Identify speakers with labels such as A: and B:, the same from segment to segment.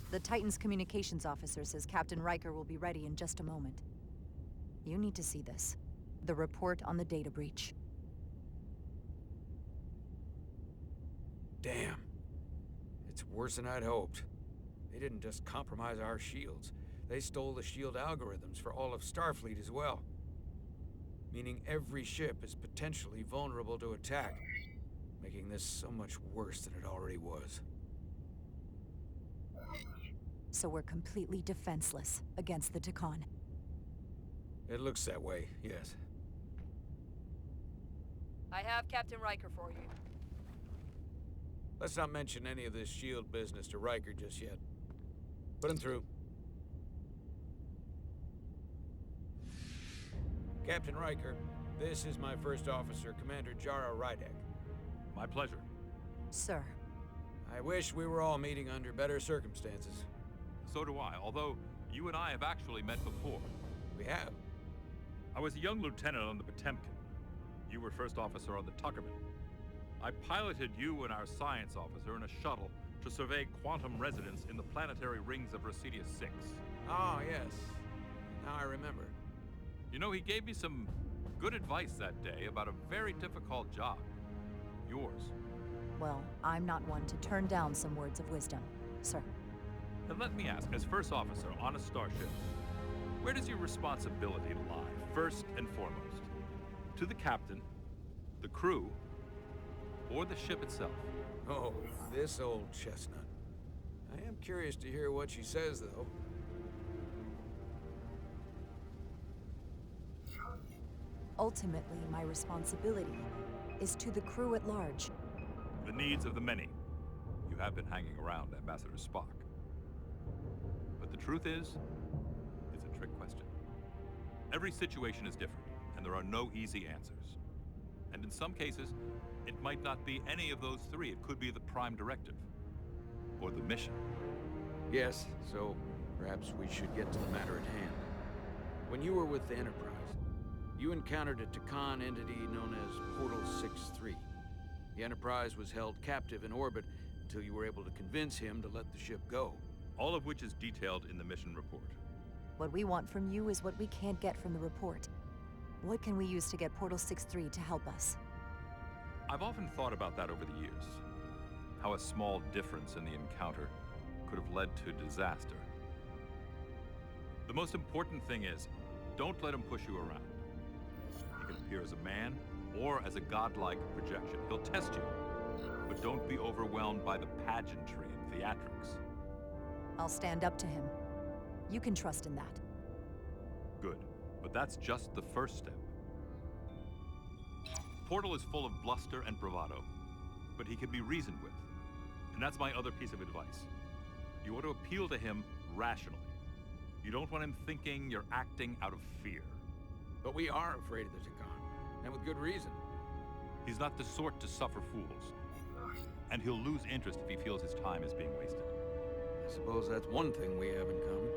A: The Titan's communications officer says Captain Riker will be ready in just a moment. You need to see this. The report on the data breach.
B: Damn. It's worse than I'd hoped. They didn't just compromise our shields. They stole the shield algorithms for all of Starfleet as well. Meaning every ship is potentially vulnerable to attack, making this so much worse than it already was.
A: So we're completely defenseless against the Takan.
B: It looks that way, yes.
C: I have Captain Riker for you.
B: Let's not mention any of this shield business to Riker just yet. Put him through. Captain Riker, this is my first officer, Commander Jara Rydek.
D: My pleasure.
A: Sir.
B: I wish we were all meeting under better circumstances.
D: So do I, although you and I have actually met before.
B: We have.
D: I was a young lieutenant on the Potemkin. You were first officer on the Tuckerman. I piloted you and our science officer in a shuttle to survey quantum resonance in the planetary rings of Resurgence 6.
B: Ah, yes. Now I remember.
D: You know, he gave me some good advice that day about a very difficult job. Yours.
A: Well, I'm not one to turn down some words of wisdom, sir.
D: And let me ask, as first officer on a starship, where does your responsibility lie, first and foremost? To the captain, the crew, or the ship itself?
B: Oh, this old chestnut. I am curious to hear what she says, though.
A: Ultimately, my responsibility is to the crew at large.
D: The needs of the many. You have been hanging around Ambassador Spock. But the truth is, it's a trick question. Every situation is different, and there are no easy answers. And in some cases, it might not be any of those three. It could be the prime directive, or the mission.
B: Yes, so perhaps we should get to the matter at hand. When you were with the Enterprise, you encountered a Takan entity known as Portal 6-3. The Enterprise was held captive in orbit until you were able to convince him to let the ship go.
D: All of which is detailed in the mission report.
A: What we want from you is what we can't get from the report. What can we use to get Portal 6-3 to help us?
D: I've often thought about that over the years. How a small difference in the encounter could have led to disaster. The most important thing is, don't let him push you around. He can appear as a man or as a godlike projection. He'll test you, but don't be overwhelmed by the pageantry and theatrics.
A: I'll stand up to him. You can trust in that.
D: Good, but that's just the first step. Portal is full of bluster and bravado, but he can be reasoned with. And that's my other piece of advice. You ought to appeal to him rationally. You don't want him thinking you're acting out of fear.
B: But we are afraid of the Takan, and with good reason.
D: He's not the sort to suffer fools. And he'll lose interest if he feels his time is being wasted.
B: I suppose that's one thing we have in common.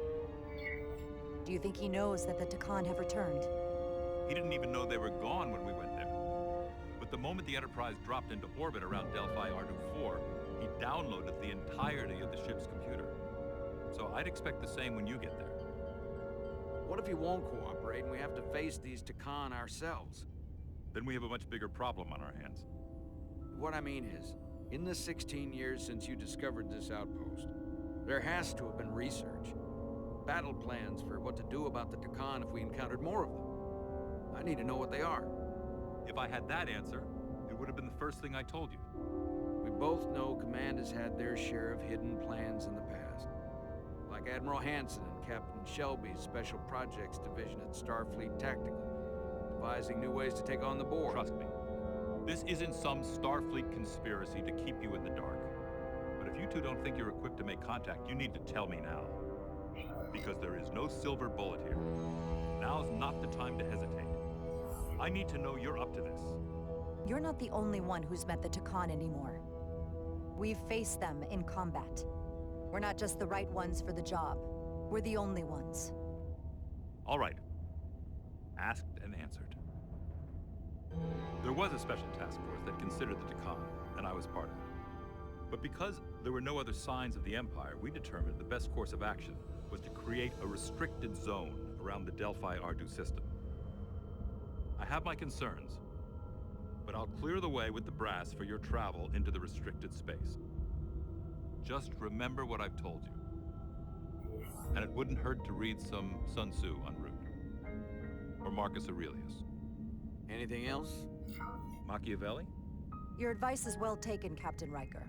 A: Do you think he knows that the Takan have returned?
D: He didn't even know they were gone when we went there. But the moment the Enterprise dropped into orbit around Delphi Ardu 4, he downloaded the entirety of the ship's computer. So I'd expect the same when you get there.
B: What if he won't cooperate and we have to face these Takan ourselves?
D: Then we have a much bigger problem on our hands.
B: What I mean is, in the 16 years since you discovered this outpost, there has to have been research. Battle plans for what to do about the Takan if we encountered more of them. I need to know what they are.
D: If I had that answer, it would have been the first thing I told you.
B: We both know Command has had their share of hidden plans in the past. Like Admiral Hansen and Captain Shelby's Special Projects Division at Starfleet Tactical, devising new ways to take on the board.
D: Trust me, this isn't some Starfleet conspiracy to keep you in the dark. But if you two don't think you're equipped to make contact, you need to tell me now. Because there is no silver bullet here. Now's not the time to hesitate. I need to know you're up to this.
A: You're not the only one who's met the Takan anymore. We've faced them in combat. We're not just the right ones for the job. We're the only ones.
D: All right. Asked and answered. There was a special task force that considered the Takan, and I was part of it. But because there were no other signs of the Empire, we determined the best course of action was to create a restricted zone around the Delphi-Ardu system. I have my concerns, but I'll clear the way with the brass for your travel into the restricted space. Just remember what I've told you. And it wouldn't hurt to read some Sun Tzu en route. Or Marcus Aurelius.
B: Anything else?
D: Machiavelli?
A: Your advice is well taken, Captain Riker.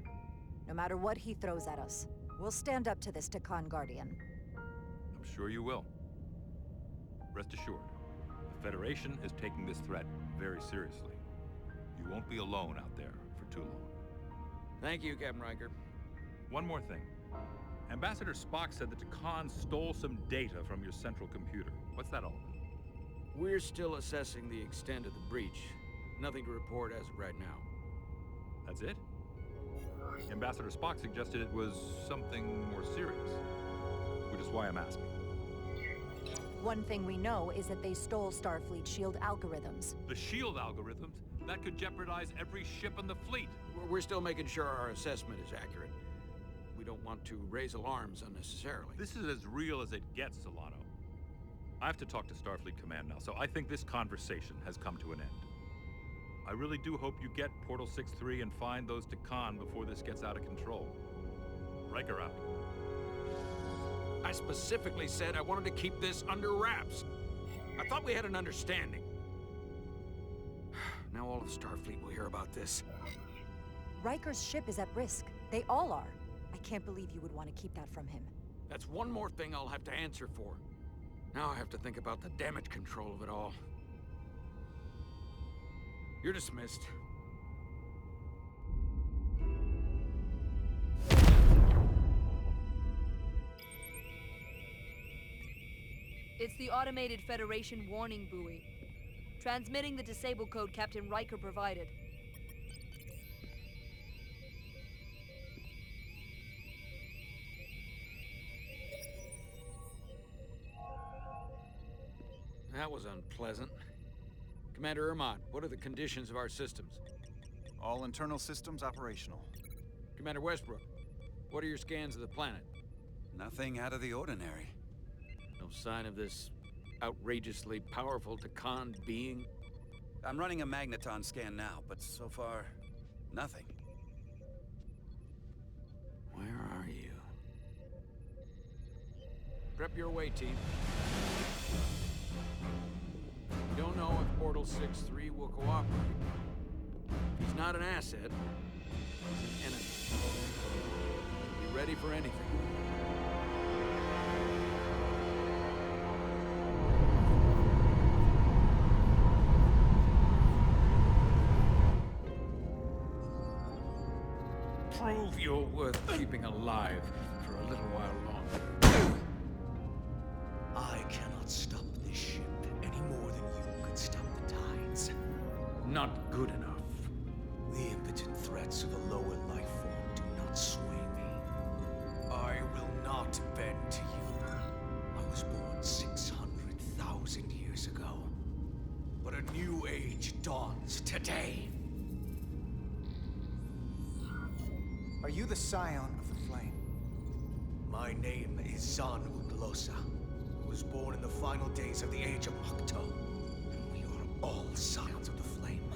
A: No matter what he throws at us, we'll stand up to this Takan Guardian.
D: I'm sure you will. Rest assured, the Federation is taking this threat very seriously. You won't be alone out there for too long.
B: Thank you, Captain Riker.
D: One more thing. Ambassador Spock said that Takan stole some data from your central computer. What's that all about?
B: We're still assessing the extent of the breach. Nothing to report as of right now.
D: That's it? Ambassador Spock suggested it was something more serious, which is why I'm asking.
A: One thing we know is that they stole Starfleet shield algorithms.
D: The shield algorithms? That could jeopardize every ship in the fleet.
B: We're still making sure our assessment is accurate. We don't want to raise alarms unnecessarily.
D: This is as real as it gets, Solano. I have to talk to Starfleet Command now, so I think this conversation has come to an end. I really do hope you get Portal 6-3 and find those Takan before this gets out of control. Riker out.
B: I specifically said I wanted to keep this under wraps. I thought we had an understanding. Now all of Starfleet will hear about this.
A: Riker's ship is at risk. They all are. I can't believe you would want to keep that from him.
B: That's one more thing I'll have to answer for. Now I have to think about the damage control of it all. You're dismissed.
C: It's the automated Federation warning buoy. Transmitting the disable code Captain Riker provided.
B: That was unpleasant. Commander Ermont, what are the conditions of our systems?
E: All internal systems operational.
B: Commander Westbrook, what are your scans of the planet?
E: Nothing out of the ordinary.
B: No sign of this outrageously powerful Takan being?
E: I'm running a magneton scan now, but so far, nothing.
B: Where are you? Prep your way, team. We don't know if Portal 6-3 will cooperate. He's not an asset. He's an enemy. Be ready for anything. Prove you're worth keeping alive for a little while longer.
F: I cannot stop this ship any more than you could stop the tides.
B: Not good enough.
F: The impotent threats of a lower life form do not sway me. I will not bend to you. I was born 600,000 years ago. But a new age dawns today.
G: Are you the scion of the flame?
F: My name is Zan Uglosa. I was born in the final days of the Age of Octo. And we are all scions of the flame.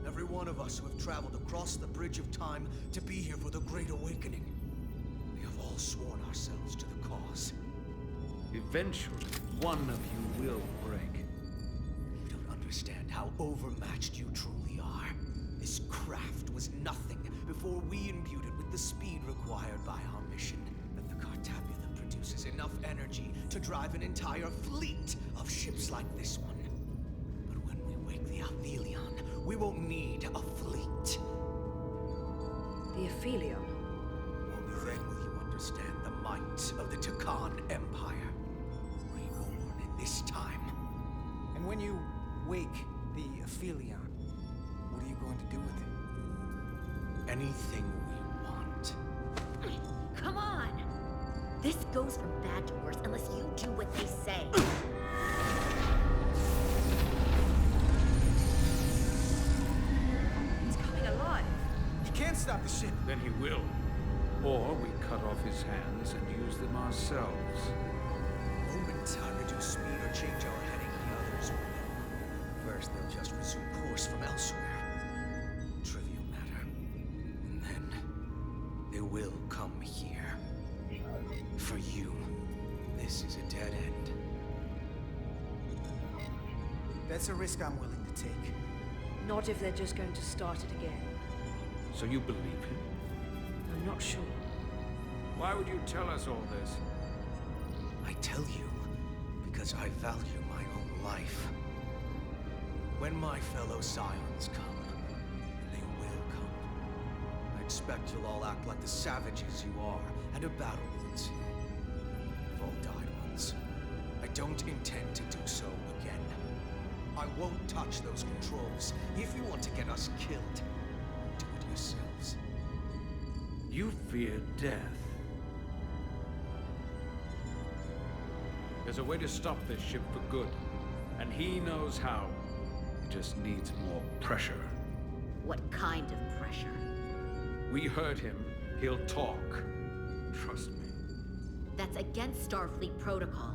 F: Every one of us who have traveled across the bridge of time to be here for the Great Awakening. We have all sworn ourselves to the cause.
B: Eventually, one of you will break.
F: You don't understand how overmatched you truly are. This craft was nothing before we imbued it with the speed required by our mission. But the Cartabulum produces enough energy to drive an entire fleet of ships like this one. But when we wake the Aphelion, we won't need a fleet.
C: The Aphelion?
F: Only then will you understand the might of the Takan Empire. Reborn in this time.
G: And when you wake the Aphelion, what are you going to do with it?
F: Anything we want.
H: Come on! This goes from bad to worse unless you do what they say.
C: It's coming alive.
G: You can't stop the ship.
B: Then he will. Or we cut off his hands and use them ourselves.
F: The moment I reduce speed or change our heading, the others will know. First, they'll just resume course from elsewhere. Trivial matter. And then, they will come here. For you, this is a dead end.
G: That's a risk I'm willing to take.
C: Not if they're just going to start it again.
B: So you believe him?
C: I'm not sure.
B: Why would you tell us all this?
F: I tell you, because I value my own life. When my fellow Scions come, and they will come, I expect you'll all act like the savages you are, and a battle wounds. You've all died once. I don't intend to do so again. I won't touch those controls. If you want to get us killed, do it yourselves.
B: You fear death. There's a way to stop this ship for good, and he knows how. He just needs more pressure.
H: What kind of pressure?
B: We heard him. He'll talk. Trust me.
H: That's against Starfleet protocol.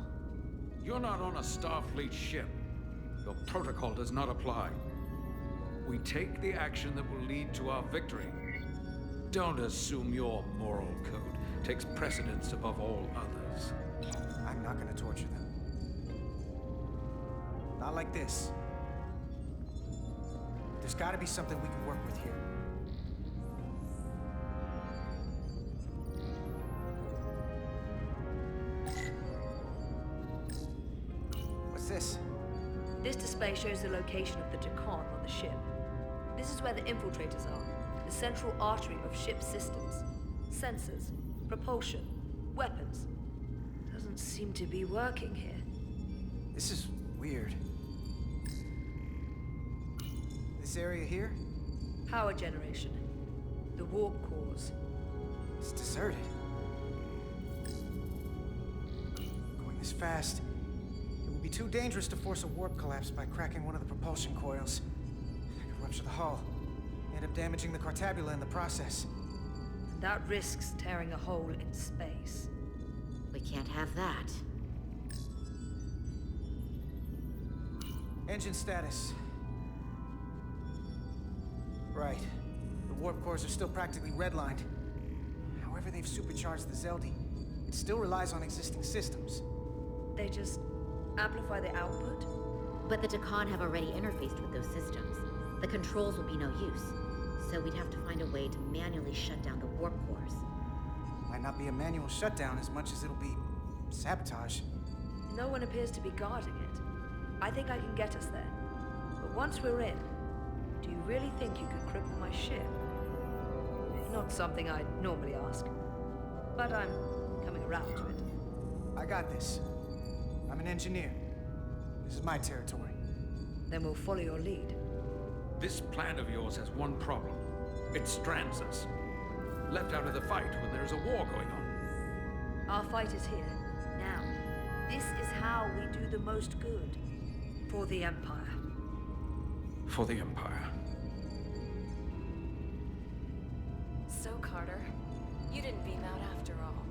B: You're not on a Starfleet ship. Your protocol does not apply. We take the action that will lead to our victory. Don't assume your moral code takes precedence above all others.
G: I'm not gonna torture them. Not like this. There's gotta be something we can work with here. What's this?
C: This display shows the location of the Takan on the ship. This is where the infiltrators are, the central artery of ship systems. Sensors, propulsion, weapons. Doesn't seem to be working here.
G: This is weird. This area here?
C: Power generation. The warp cores.
G: It's deserted. Going this fast, it would be too dangerous to force a warp collapse by cracking one of the propulsion coils. I could rupture the hull, end up damaging the Cartabula in the process.
C: And that risks tearing a hole in space.
H: We can't have that.
G: Engine status. Right. The warp cores are still practically redlined. However they've supercharged the Zeldi, it still relies on existing systems.
C: They just amplify the output?
H: But the Takan have already interfaced with those systems. The controls will be no use. So we'd have to find a way to manually shut down the warp cores.
G: Might not be a manual shutdown as much as it'll be sabotage.
C: No one appears to be guarding it. I think I can get us there. But once we're in, do you really think you could cripple my ship? Not something I'd normally ask. But I'm coming around to it.
G: I got this. I'm an engineer. This is my territory.
C: Then we'll follow your lead.
B: This plan of yours has one problem. It strands us. Left out of the fight when there is a war going on.
C: Our fight is here, now. This is how we do the most good. For the Empire.
B: For the Empire.
I: So, Carter, you didn't beam out after all.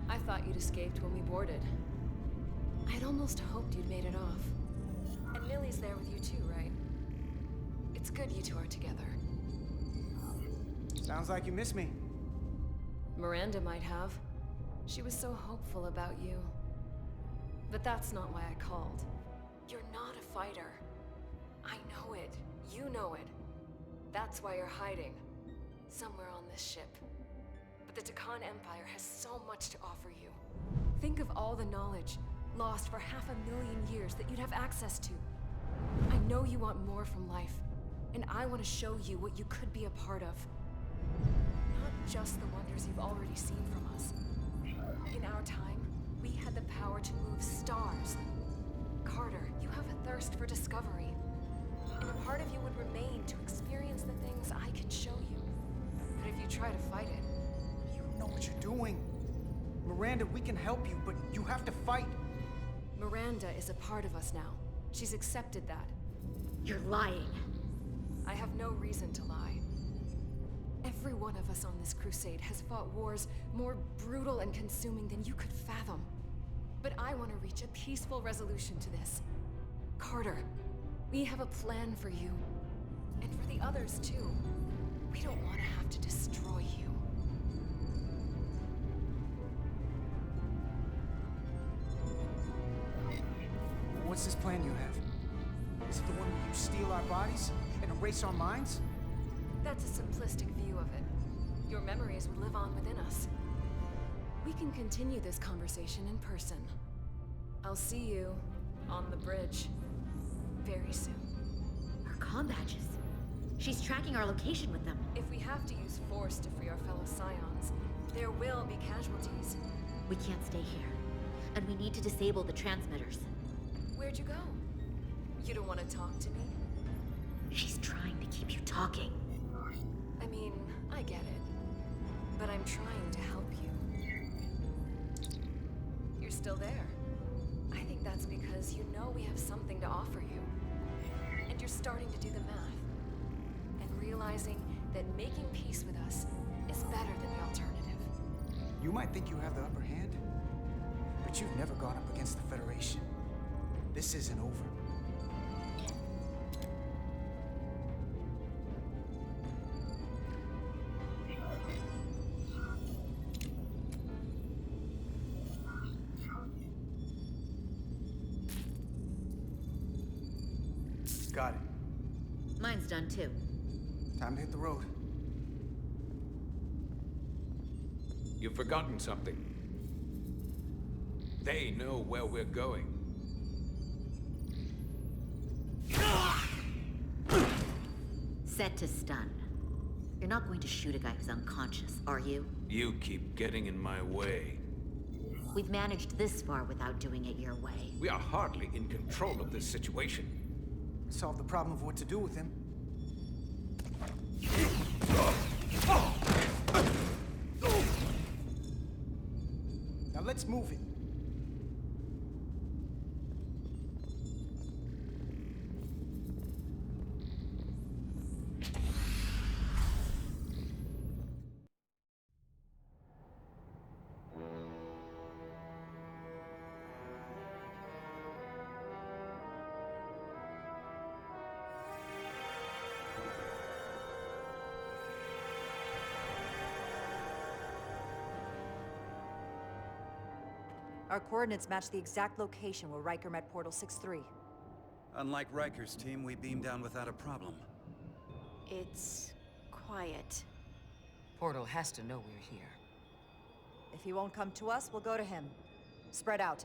I: I thought you'd escaped when we boarded. I'd almost hoped you'd made it off. And Millie's there with you too, right? It's good you two are together.
G: Sounds like you miss me.
I: Miranda might have. She was so hopeful about you. But that's not why I called. You're not a fighter. I know it. You know it. That's why you're hiding. Somewhere on this ship. But the Takan Empire has so much to offer you. Think of all the knowledge lost for 500,000 years that you'd have access to. I know you want more from life, and I want to show you what you could be a part of. Not just the wonders you've already seen from us. In our time, we had the power to move stars. Carter, you have a thirst for discovery. And a part of you would remain to experience the things I can show you. But if you try to fight it...
G: You know what you're doing. Miranda, we can help you, but you have to fight.
I: Miranda is a part of us now. She's accepted that.
H: You're lying.
I: I have no reason to lie. Every one of us on this crusade has fought wars more brutal and consuming than you could fathom. But I want to reach a peaceful resolution to this. Carter, we have a plan for you. And for the others, too. We don't want to have to destroy you.
G: What's this plan you have? Is it the one where you steal our bodies and erase our minds?
I: That's a simplistic view of it. Your memories would live on within us. We can continue this conversation in person. I'll see you on the bridge very soon.
H: Our comm badges. She's tracking our location with them.
I: If we have to use force to free our fellow Scions, there will be casualties.
H: We can't stay here. And we need to disable the transmitters.
I: Where'd you go? You don't want to talk to me?
H: She's trying to keep you talking.
I: I mean, I get it. But I'm trying to help you. You're still there. I think that's because you know we have something to offer you. And you're starting to do the math. And realizing that making peace with us is better than the alternative.
G: You might think you have the upper hand, but you've never gone up against the Federation. This isn't over. Got it.
H: Mine's done too.
G: Time to hit the road.
B: You've forgotten something. They know where we're going.
H: Set to stun. You're not going to shoot a guy who's unconscious, are you?
B: You keep getting in my way.
H: We've managed this far without doing it your way.
B: We are hardly in control of this situation.
G: Solve the problem of what to do with him. Now let's move it.
A: Our coordinates match the exact location where Riker met Portal 6-3.
E: Unlike Riker's team, we beamed down without a problem.
J: It's quiet.
K: Portal has to know we're here.
A: If he won't come to us, we'll go to him. Spread out.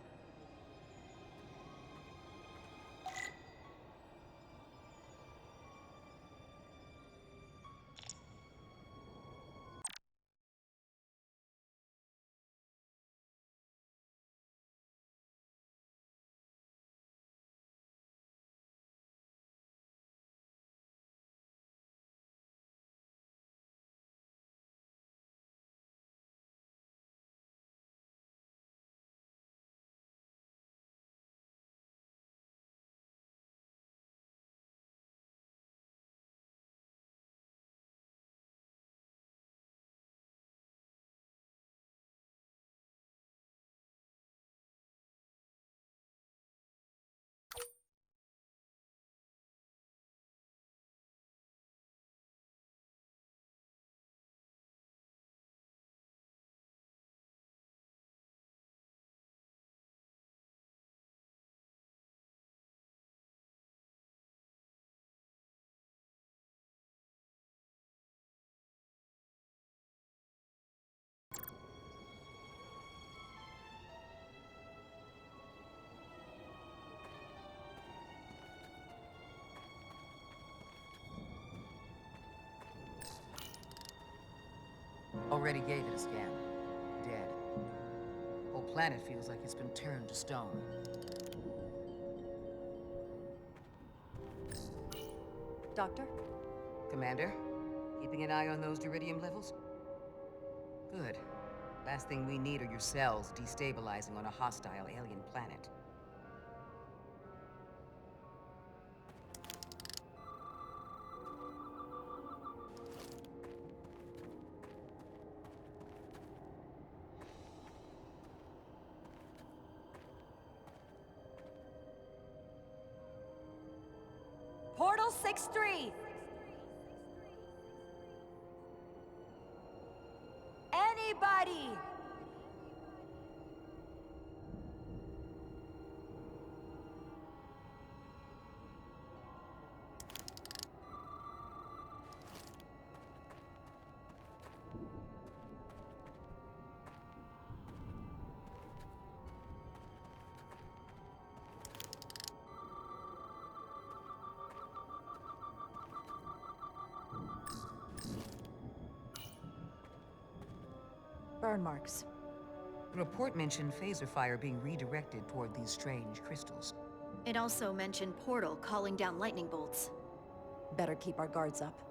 K: Already gave it a scan. Dead. Whole planet feels like it's been turned to stone.
A: Doctor?
K: Commander, keeping an eye on those iridium levels? Good. Last thing we need are your cells destabilizing on a hostile alien planet.
A: 6-3! Anybody! Burn marks.
K: The report mentioned phaser fire being redirected toward these strange crystals.
J: It also mentioned Portal calling down lightning bolts.
A: Better keep our guards up.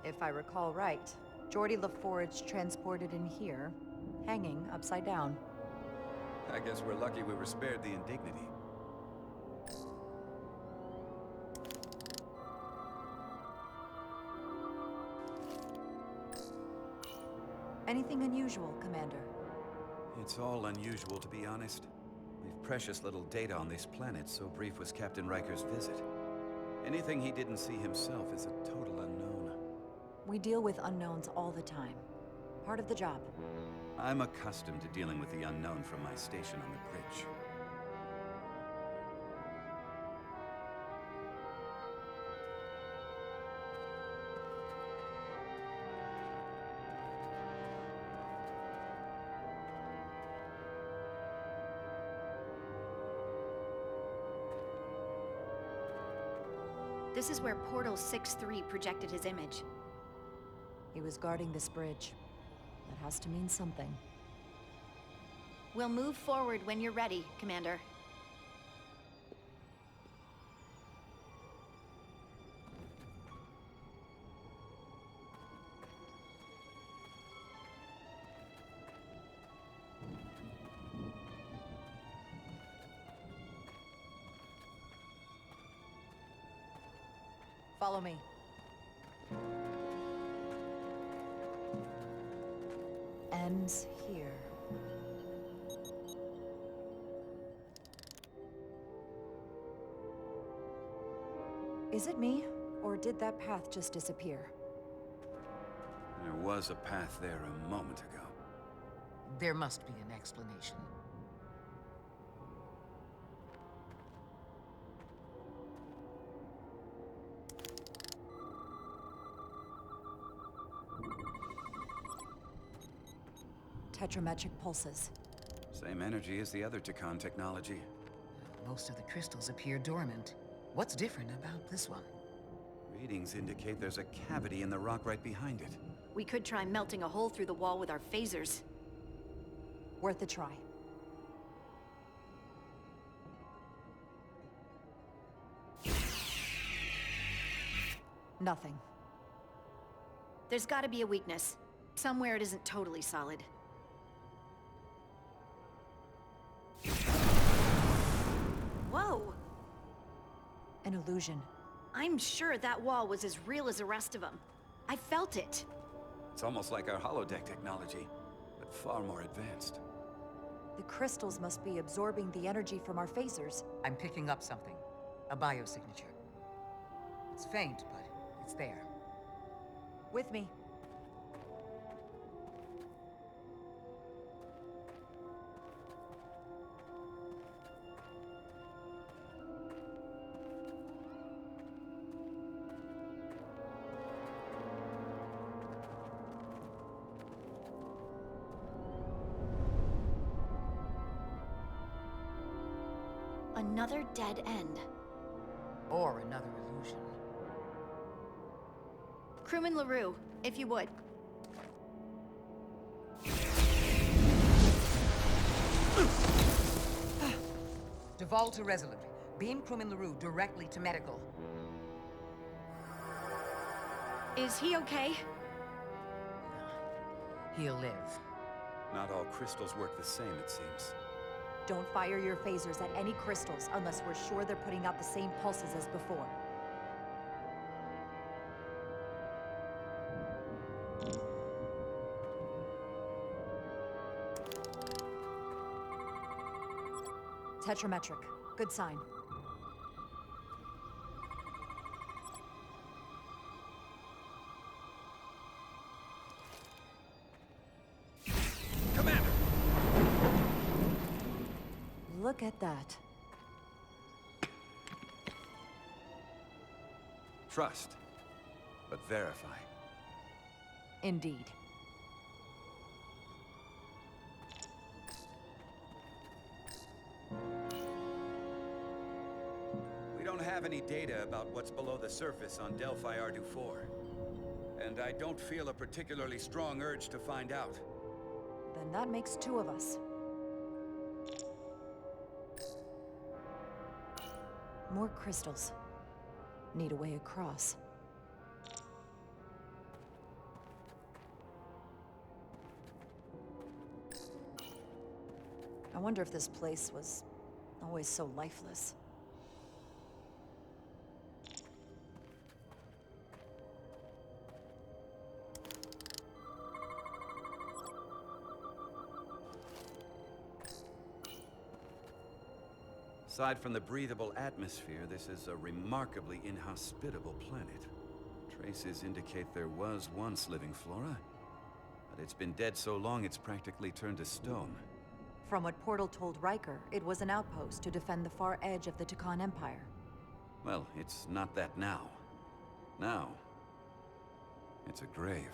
A: If I recall right, Geordie LaForge transported in here, hanging upside down.
E: I guess we're lucky we were spared the indignity.
A: Anything unusual, Commander?
E: It's all unusual, to be honest. We've precious little data on this planet, so brief was Captain Riker's visit. Anything he didn't see himself is a total unknown.
A: We deal with unknowns all the time. Part of the job.
E: I'm accustomed to dealing with the unknown from my station on the bridge.
J: This is where Portal 6-3 projected his image.
A: He was guarding this bridge. That has to mean something.
J: We'll move forward when you're ready, Commander.
A: Follow me. Ends here. Is it me, or did that path just disappear?
E: There was a path there a moment ago.
K: There must be an explanation.
A: Tetrametric pulses.
E: Same energy as the other Takan technology.
K: Most of the crystals appear dormant. What's different about this one?
E: Readings indicate there's a cavity in the rock right behind it.
J: We could try melting a hole through the wall with our phasers.
A: Worth a try. Nothing.
J: There's gotta be a weakness. Somewhere it isn't totally solid. Whoa!
A: An illusion.
J: I'm sure that wall was as real as the rest of them. I felt it.
E: It's almost like our holodeck technology, but far more advanced.
A: The crystals must be absorbing the energy from our phasers.
K: I'm picking up something. A biosignature. It's faint, but it's there.
A: With me.
J: Another dead end.
K: Or another illusion.
J: Crewman LaRue, if you would.
K: Devolve to Resolute. Beam crewman LaRue directly to medical.
J: Is he okay?
K: He'll live.
E: Not all crystals work the same, it seems.
A: Don't fire your phasers at any crystals unless we're sure they're putting out the same pulses as before. Tetrametric. Good sign.
B: Commander!
A: Look at that.
E: Trust, but verify.
A: Indeed.
E: We don't have any data about what's below the surface on Delphi Ardu-4. And I don't feel a particularly strong urge to find out.
A: Then that makes two of us. More crystals. Need a way across. I wonder if this place was always so lifeless.
E: Aside from the breathable atmosphere, this is a remarkably inhospitable planet. Traces indicate there was once living flora, but it's been dead so long it's practically turned to stone.
A: From what Portal told Riker, it was an outpost to defend the far edge of the Takan Empire.
E: Well, it's not that now. Now, it's a grave.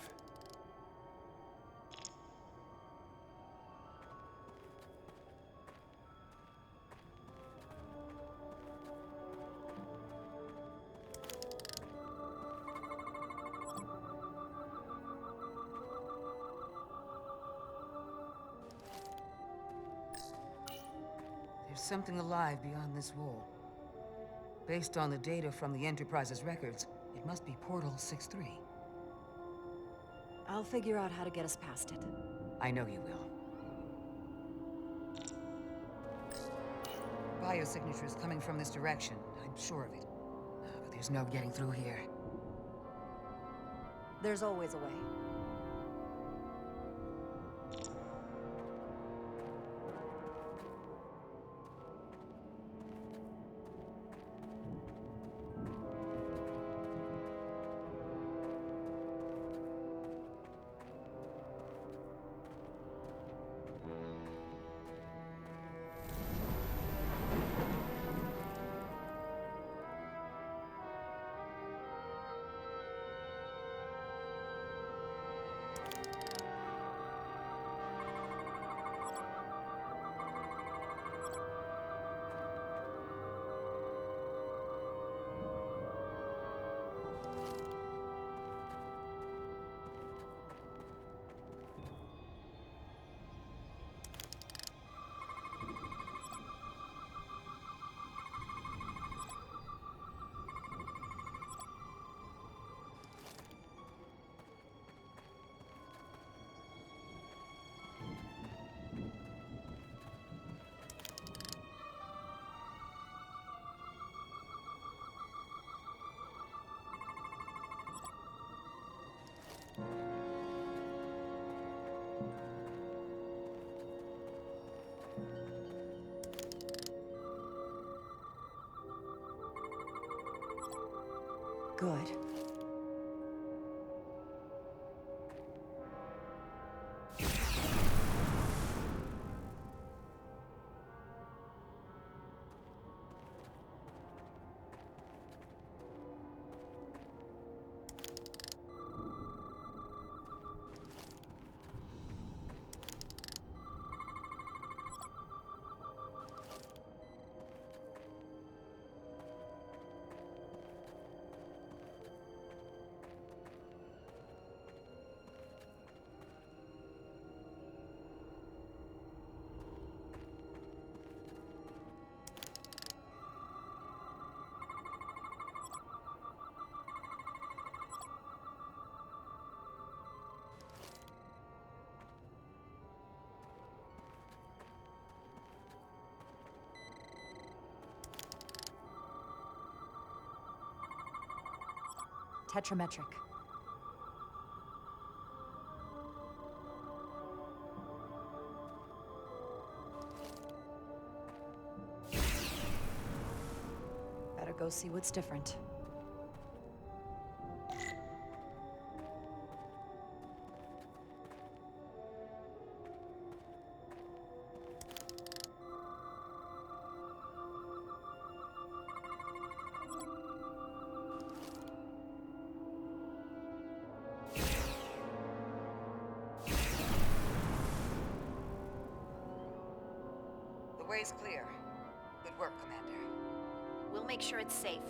K: There's something alive beyond this wall. Based on the data from the Enterprise's records, it must be Portal 6-3.
A: I'll figure out how to get us past it.
K: I know you will. Biosignatures coming from this direction, I'm sure of it. But there's no getting through here.
A: There's always a way. Good. Tetrametric. go see what's different.
K: The way's clear. Good work, Commander.
J: We'll make sure it's safe.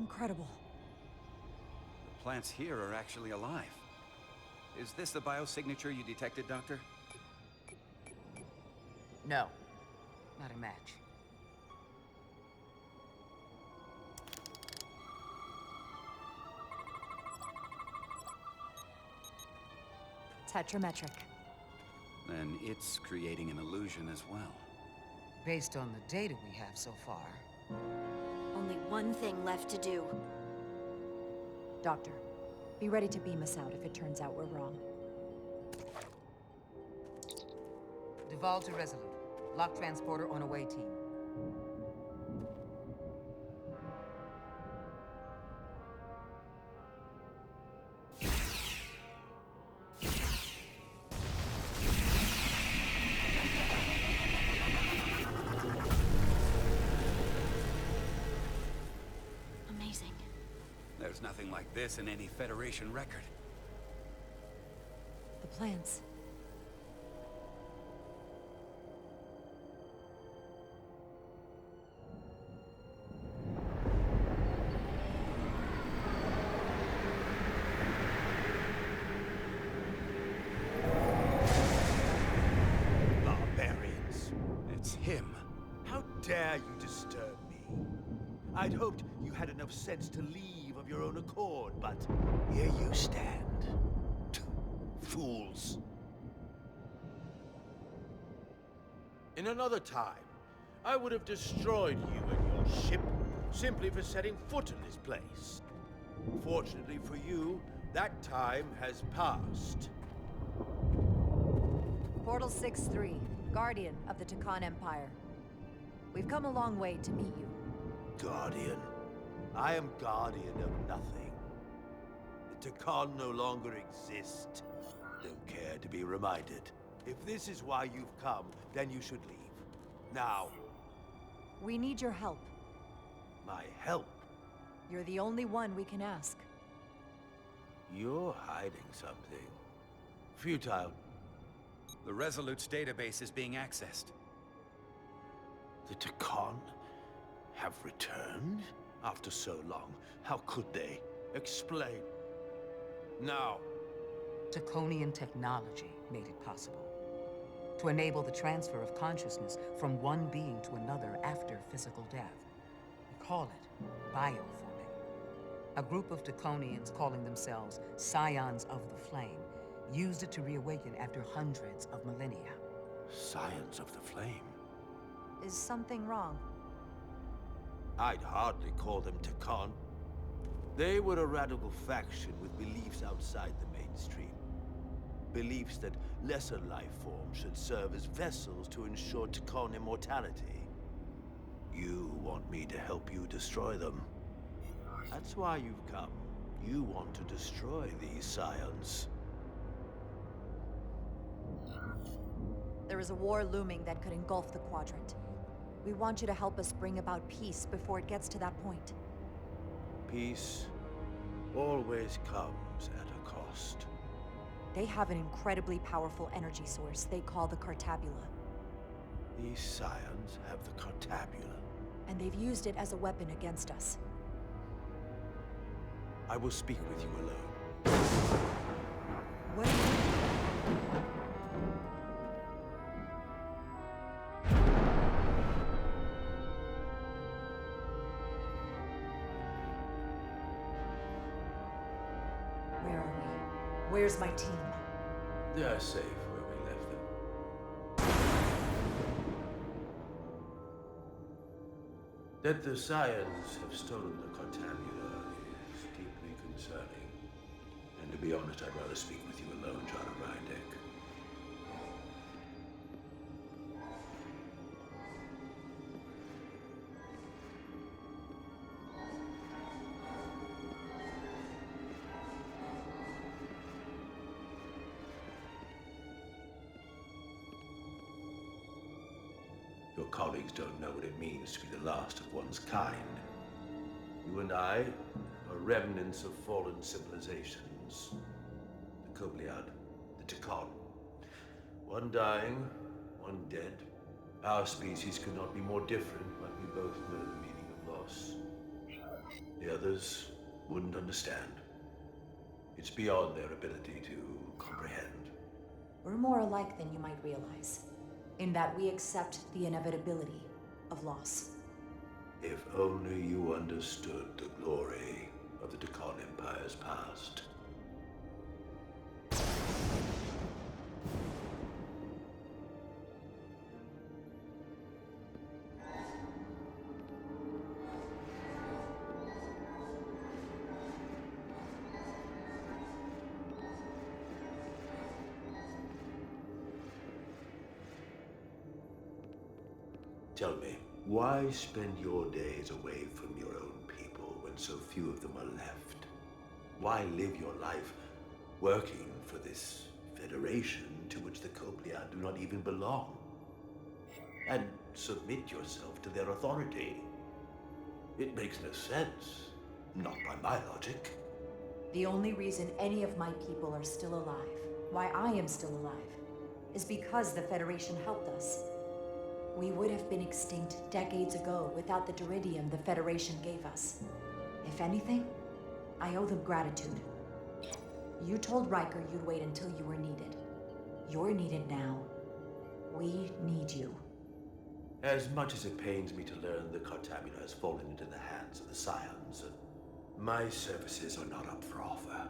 A: Incredible.
E: The plants here are actually alive. Is this the biosignature you detected, Doctor?
K: No. Not a match.
A: Tetrametric.
E: Then it's creating an illusion as well.
K: Based on the data we have so far.
J: Only one thing left to do.
A: Doctor, be ready to beam us out if it turns out we're wrong.
K: Duval to Resolute. Lock transporter on away team.
J: Amazing.
E: There's nothing like this in any Federation record.
A: The plans.
L: Barbarians.
E: It's him.
L: How dare you disturb me? I'd hoped you had enough sense to leave of your own accord, but here you stand. Fools. In another time, I would have destroyed you and your ship simply for setting foot in this place. Fortunately for you, that time has passed.
A: Portal 6-3, Guardian of the Takan Empire. We've come a long way to meet you.
L: Guardian. I am guardian of nothing. The Takan no longer exist. Don't care to be reminded. If this is why you've come, then you should leave. Now.
A: We need your help.
L: My help?
A: You're the only one we can ask.
L: You're hiding something. Futile.
E: The Resolute's database is being accessed.
L: The Takan have returned? After so long, how could they? Explain. Now.
K: Taconian technology made it possible. To enable the transfer of consciousness from one being to another after physical death. We call it bioforming. A group of Taconians calling themselves Scions of the Flame used it to reawaken after hundreds of millennia.
L: Scions of the Flame?
A: Is something wrong?
L: I'd hardly call them Takan. They were a radical faction with beliefs outside the mainstream. Beliefs that lesser life forms should serve as vessels to ensure Takan immortality. You want me to help you destroy them. That's why you've come. You want to destroy these Scions.
A: There is a war looming that could engulf the Quadrant. We want you to help us bring about peace before it gets to that point.
L: Peace always comes at a cost.
A: They have an incredibly powerful energy source they call the Cartabula.
L: These Scions have the Cartabula.
A: And they've used it as a weapon against us.
L: I will speak with you alone.
A: What do you mean? Where are we? Where's my team?
L: They are safe where we left them. That the Scions have stolen the Cartabula is deeply concerning. And to be honest, I'd rather speak with you alone, John Reindeck. Your colleagues don't know what it means to be the last of one's kind. You and I are remnants of fallen civilizations. The Kobliad, the Tekon. One dying, one dead. Our species could not be more different, but we both know the meaning of loss. The others wouldn't understand. It's beyond their ability to comprehend.
A: We're more alike than you might realize, in that we accept the inevitability of loss.
L: If only you understood the glory of the Tekon Empire's past. Tell me, why spend your days away from your own people when so few of them are left? Why live your life working for this federation to which the Kobliad do not even belong? And submit yourself to their authority? It makes no sense. Not by my logic.
A: The only reason any of my people are still alive, why I am still alive, is because the Federation helped us. We would have been extinct decades ago without the Duridium the Federation gave us. If anything, I owe them gratitude. You told Riker you'd wait until you were needed. You're needed now. We need you.
L: As much as it pains me to learn the Cartabula has fallen into the hands of the Scions, my services are not up for offer.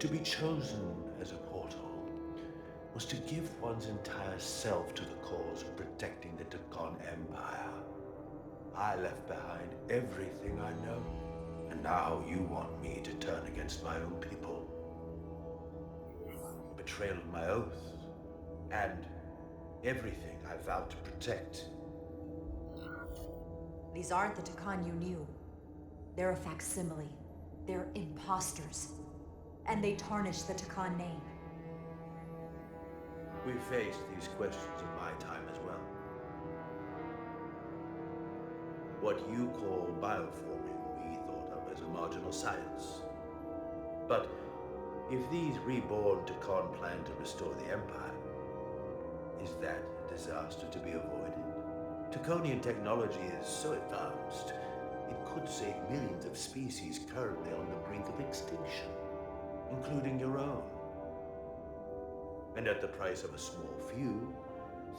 L: To be chosen as a portal was to give one's entire self to the cause of protecting the Tekon Empire. I left behind everything I know, and now you want me to turn against my own people. Betrayal of my oath, and everything I vowed to protect.
A: These aren't the Tekon you knew. They're a facsimile. They're imposters. And they tarnish the Tekon name.
L: We faced these questions in my time as well. What you call bioforming, we thought of as a marginal science. But if these reborn Tekon plan to restore the Empire, is that a disaster to be avoided? Tekonian technology is so advanced, it could save millions of species currently on the brink of extinction, including your own. And at the price of a small few,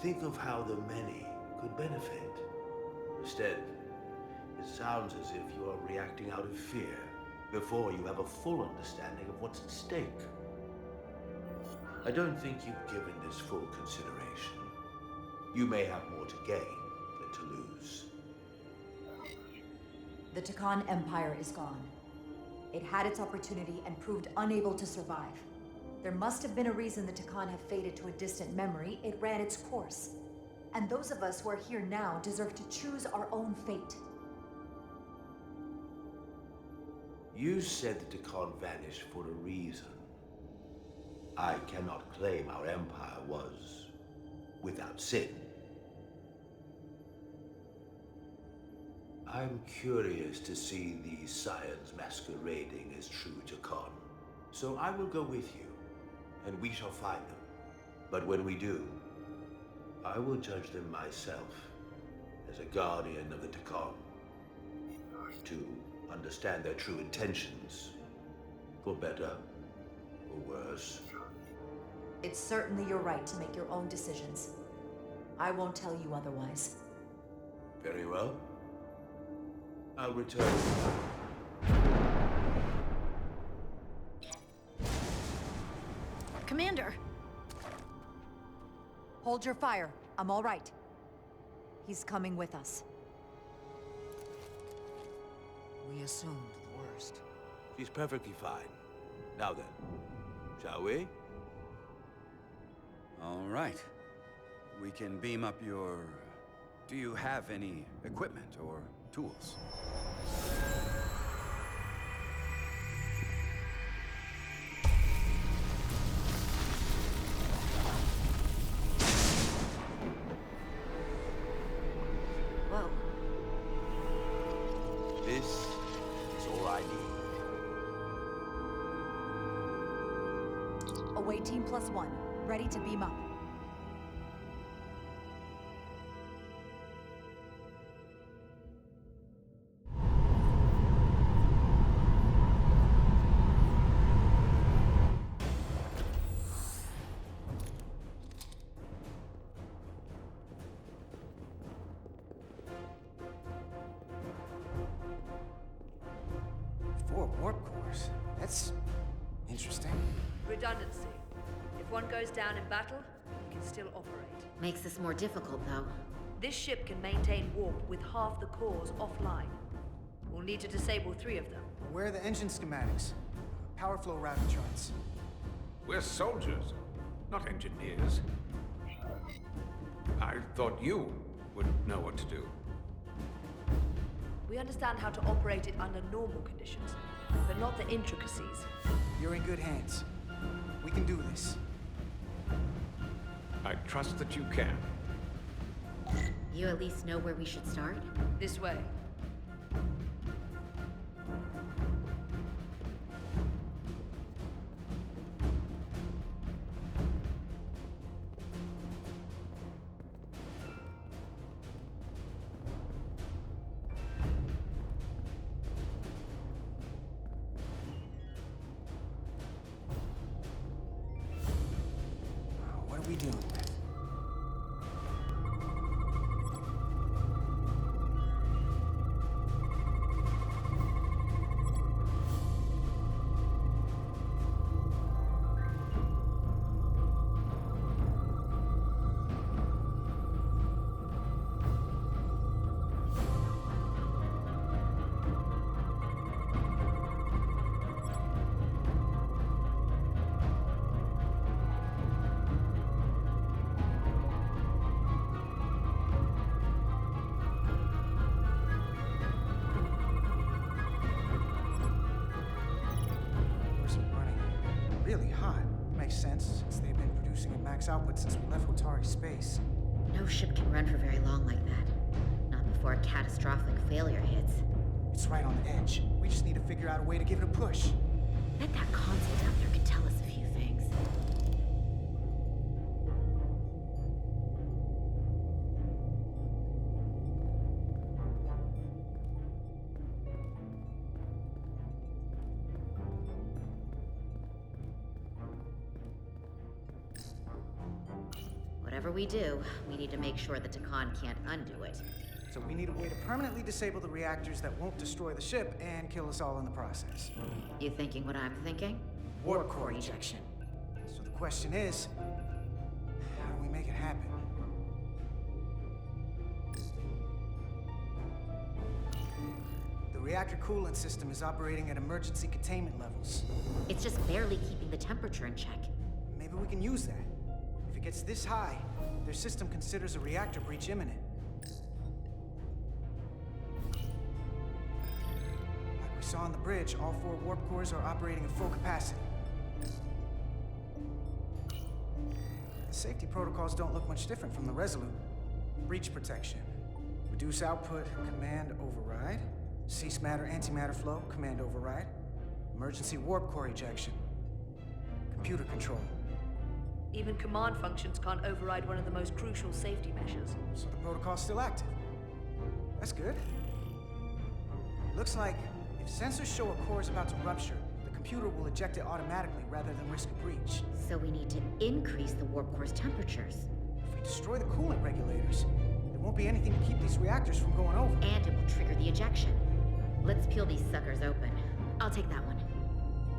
L: think of how the many could benefit. Instead, it sounds as if you are reacting out of fear before you have a full understanding of what's at stake. I don't think you've given this full consideration. You may have more to gain than to lose.
A: The Tekon Empire is gone. It had its opportunity and proved unable to survive. There must have been a reason the Tekon have faded to a distant memory. It ran its course. And those of us who are here now deserve to choose our own fate.
L: You said the Tekon vanished for a reason. I cannot claim our empire was without sin. I'm curious to see these scions masquerading as true Takon. So I will go with you, and we shall find them. But when we do, I will judge them myself as a guardian of the Takon. To understand their true intentions, for better or worse.
A: It's certainly your right to make your own decisions. I won't tell you otherwise.
L: Very well. I'll return.
J: Commander!
A: Hold your fire. I'm all right. He's coming with us.
K: We assumed the worst.
L: She's perfectly fine. Now then, shall we?
E: All right. We can beam up your... Do you have any equipment or tools?
A: Whoa.
L: This is all I need.
A: Away team +1. Ready to beam up.
G: Four warp cores. That's interesting.
C: Redundancy. If one goes down in battle, it can still operate.
H: Makes this more difficult, though.
C: This ship can maintain warp with half the cores offline. We'll need to disable 3 of them.
G: Where are the engine schematics? Power flow routing charts.
B: We're soldiers, not engineers. I thought you would know what to do.
C: We understand how to operate it under normal conditions, but not the intricacies.
G: You're in good hands. We can do this.
B: I trust that you can.
H: You at least know where we should start?
C: This way.
G: What are we dealing with? Really hot. Makes sense, since they've been producing at max output since we left Otari space.
H: No ship can run for very long like that. Not before a catastrophic failure hits.
G: It's right on the edge. We just need to figure out a way to give it a push.
H: Bet that console down there could tell us a few things. Whatever we do, we need to make sure the Takon can't undo it.
G: So we need a way to permanently disable the reactors that won't destroy the ship and kill us all in the process.
H: You thinking what I'm thinking?
G: Warp core ejection. So the question is, how do we make it happen? The reactor coolant system is operating at emergency containment levels.
H: It's just barely keeping the temperature in check.
G: Maybe we can use that. If it gets this high, their system considers a reactor breach imminent. Like we saw on the bridge, all 4 warp cores are operating at full capacity. The safety protocols don't look much different from the Resolute. Breach protection. Reduce output, command override. Cease matter, antimatter flow, command override. Emergency warp core ejection. Computer control.
C: Even command functions can't override one of the most crucial safety measures.
G: So the protocol's still active. That's good. Looks like if sensors show a core is about to rupture, the computer will eject it automatically rather than risk a breach.
H: So we need to increase the warp core's temperatures.
G: If we destroy the coolant regulators, there won't be anything to keep these reactors from going over.
H: And it will trigger the ejection. Let's peel these suckers open. I'll take that one.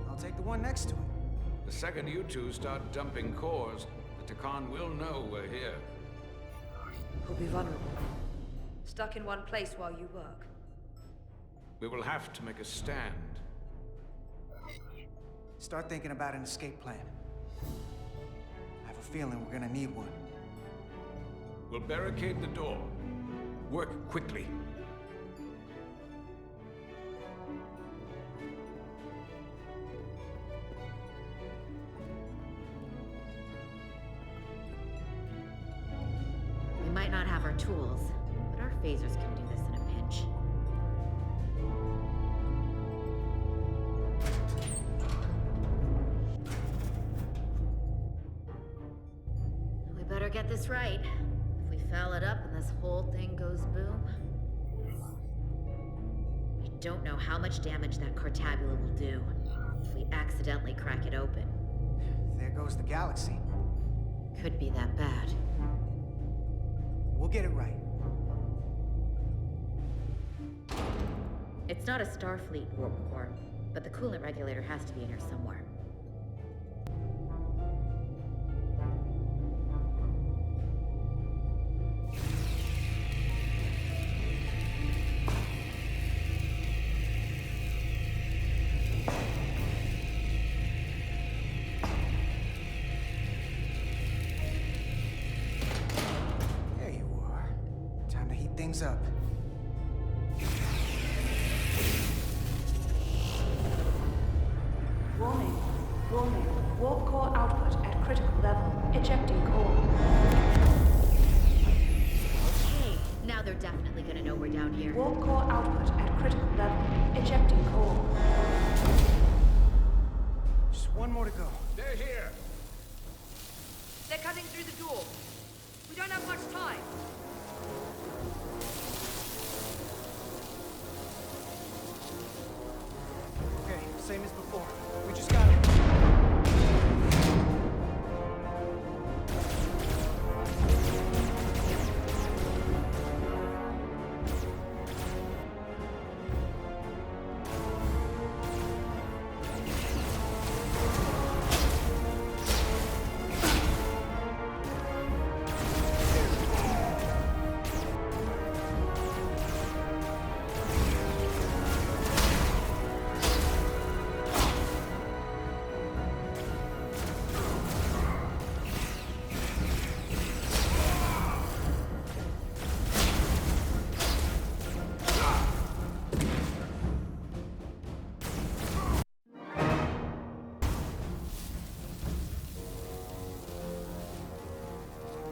G: I'll take the one next to it.
B: The second you two start dumping cores, the Takan will know we're here.
C: We'll be vulnerable. Stuck in one place while you work.
B: We will have to make a stand.
G: Start thinking about an escape plan. I have a feeling we're gonna need one.
B: We'll barricade the door. Work quickly.
H: We might not have our tools, but our phasers can do this in a pinch. We better get this right. If we foul it up and this whole thing goes boom... We don't know how much damage that Cartabula will do if we accidentally crack it open.
G: There goes the galaxy.
H: Could be that bad.
G: We'll get it right.
H: It's not a Starfleet warp core, but the coolant regulator has to be in here somewhere.
G: There you are. Time to heat things up.
C: Warning. Warning. Warp core output at critical level. Ejecting core.
H: Okay, now they're definitely gonna know we're down here.
C: Warp core output at critical level. Ejecting core.
G: Just one more to go.
B: They're here!
C: They're cutting through the door. We don't have much time.
G: Okay, same as before. We just gotta...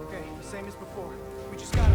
G: Okay, same as before. We just gotta...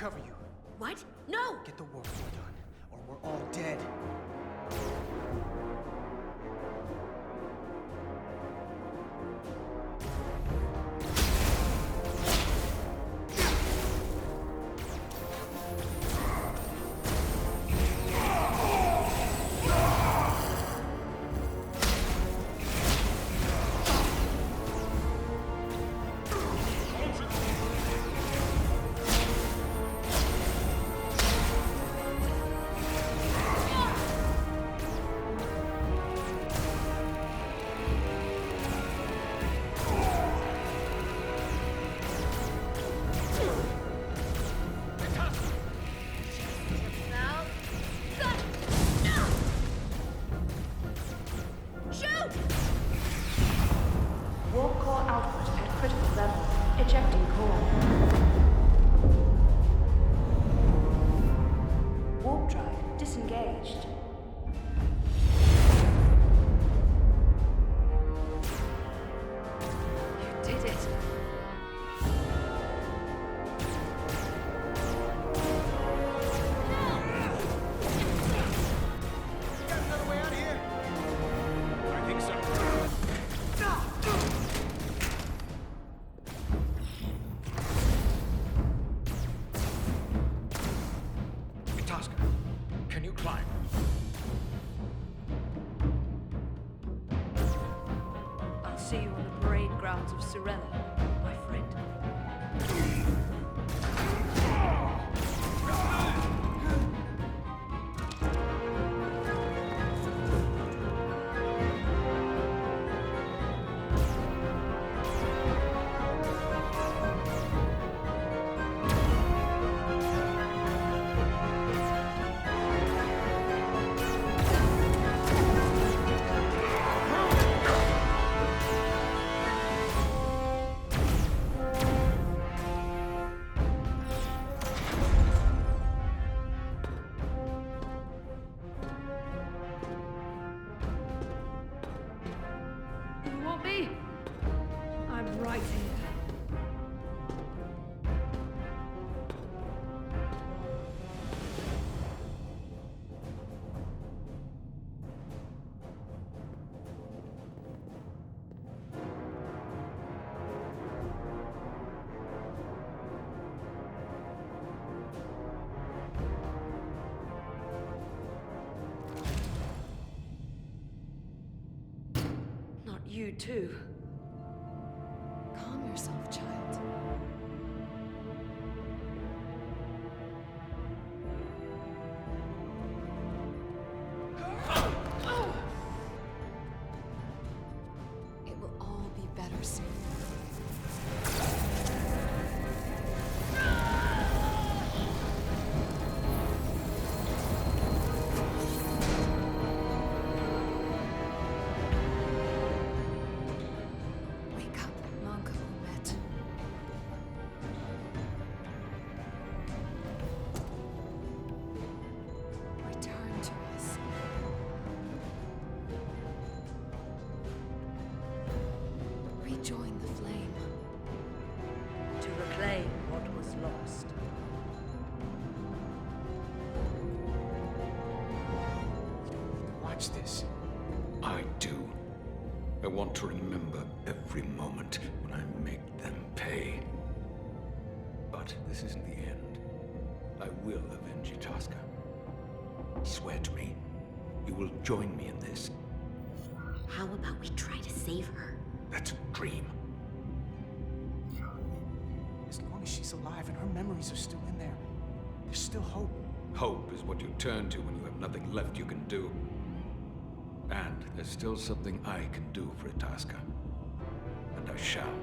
G: cover you.
H: What? No!
G: Get the warp core done, or we're all dead.
C: Warp core output at critical level. Ejecting core. Warp drive disengaged. You did it.
G: Got another way out of here?
B: I think so. Tosca, can you climb?
C: I'll see you on the parade grounds of Sorella, my friend. You want me? I'm right here. Not you too.
I: Calm yourself, child. It will all be better soon. Wake up, Monka Umet. Return to us. Rejoin the flame.
C: To reclaim what was lost.
G: Watch this.
B: I do. I want to remember every moment when I make them pay. But this isn't the end. I will avenge you, Tosca. Swear to me, you will join me in this.
H: How about we try to save her?
B: That's a dream.
G: As long as she's alive and her memories are still in there, there's still hope.
B: Hope is what you turn to when you have nothing left you can do. And there's still something I can do for Itasca. And I shall.